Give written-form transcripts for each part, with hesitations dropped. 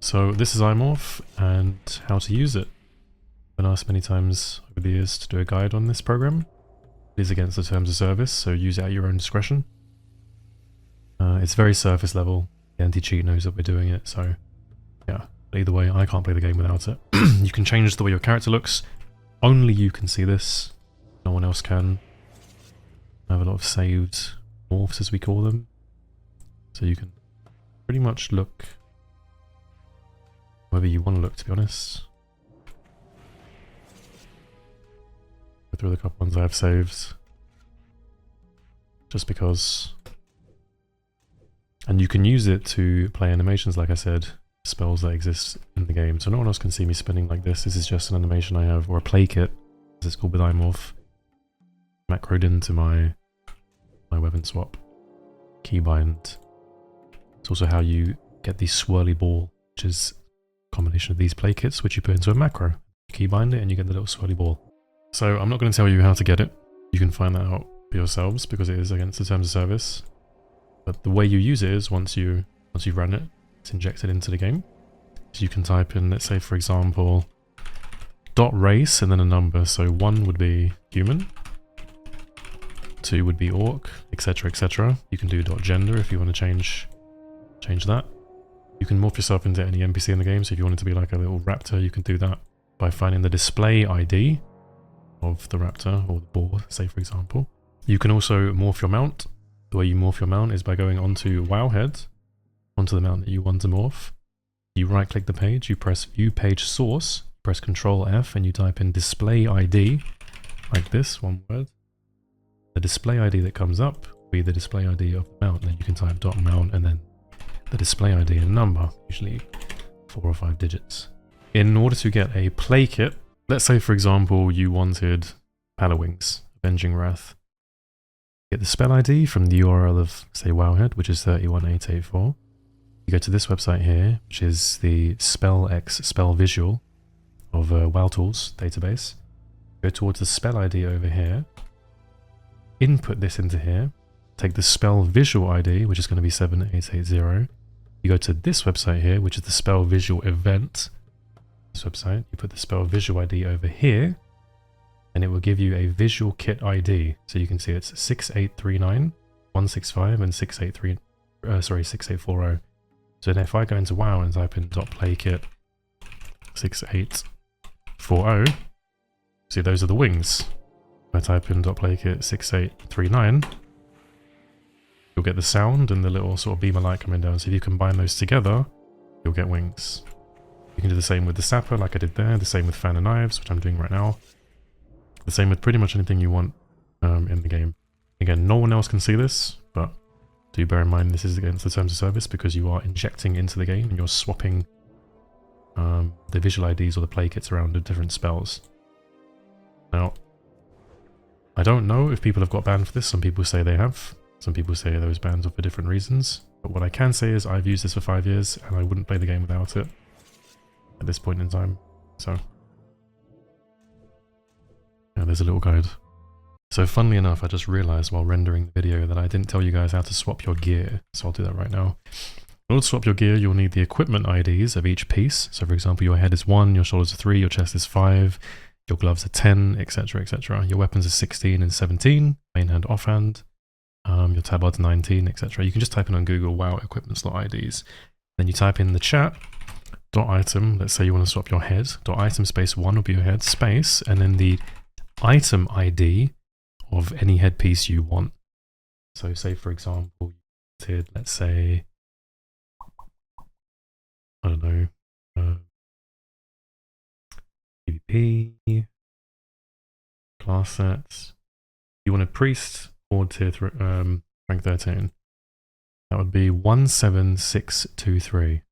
So this is iMorph and how to use it. I've been asked many times over the years to do a guide on this program. It is against the terms of service, so use it at your own discretion. It's very surface level. The anti-cheat knows that we're doing it, so yeah. Either way, I can't play the game without it. You can change the way your character looks. Only you can see this. No one else can. I have a lot of saved morphs, as we call them. So you can pretty much look however you want to look, to be honest. Go through the couple ones I have saved. Just because. And you can use it to play animations, like I said, spells that exist in the game. So no one else can see me spinning like this. This is just an animation I have, or a play kit, as it's called with iMorph. Macroed into my weapon swap. Keybind. It's also how you get the swirly ball, which is a combination of these play kits, which you put into a macro. You keybind it and you get the little swirly ball. So I'm not going to tell you how to get it. You can find that out for yourselves because it is against the terms of service. But the way you use it is once you've run it, it's injected into the game. So you can type in, let's say for example, .race and then a number. So 1 would be human, 2 would be orc, etc, etc. You can do .gender if you want to change that. You can morph yourself into any NPC in the game. So if you wanted to be like a little raptor, you can do that by finding the display ID of the raptor or the boar, say for example. You can also morph your mount. The way you morph your mount is by going onto Wowhead, onto the mount that you want to morph. You right click the page, you press view page source, press Ctrl F and you type in display ID, like this, one word. The display ID that comes up will be the display ID of the mount. Then you can type .mount and then the display ID and number, usually 4 or 5 digits. In order to get a play kit, let's say for example you wanted Palawings, Avenging Wrath. Get the spell ID from the URL of, say, Wowhead, which is 31884. You go to this website here, which is the spell visual of WowTools database. Go towards the spell ID over here. Input this into here. Take the spell visual ID, which is going to be 7880. You go to this website here, which is the spell visual event. This website. You put the spell visual ID over here. And it will give you a visual kit ID. So you can see it's 6839, 165, and 6840. So then if I go into WoW and type in .playkit 6840, see those are the wings. If I type in .playkit 6839, you'll get the sound and the little sort of beam of light coming down. So if you combine those together, you'll get wings. You can do the same with the sapper like I did there, the same with fan and knives, which I'm doing right now. The same with pretty much anything you want in the game. Again, no one else can see this, but do bear in mind this is against the terms of service because you are injecting into the game and you're swapping the visual IDs or the play kits around with different spells. Now, I don't know if people have got banned for this. Some people say they have. Some people say those bans are for different reasons. But what I can say is I've used this for 5 years and I wouldn't play the game without it at this point in time. So yeah, there's a little guide. So funnily enough, I just realized while rendering the video that I didn't tell you guys how to swap your gear. So I'll do that right now. In order to swap your gear, you'll need the equipment IDs of each piece. So for example, your head is 1, your shoulders are 3, your chest is 5, your gloves are 10, etc, etc. Your weapons are 16 and 17, main hand, offhand. Your tabard's 19, etc. You can just type in on Google, WoW equipment slot IDs. Then you type in the chat, .item, let's say you want to swap your head, .item space 1 will be your head, space, and then the item ID of any headpiece you want. So say for example, you wanted, let's say, I don't know, PvP, class sets. You wanted priest or tier rank 13. That would be 17623.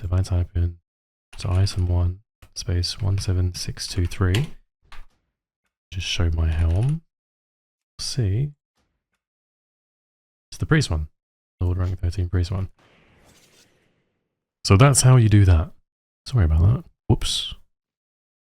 So if I type in, so item 1 space 17623. Just show my helm. See, it's the priest one, Lord rank 13 priest one. So that's how you do that. Sorry about that. Whoops.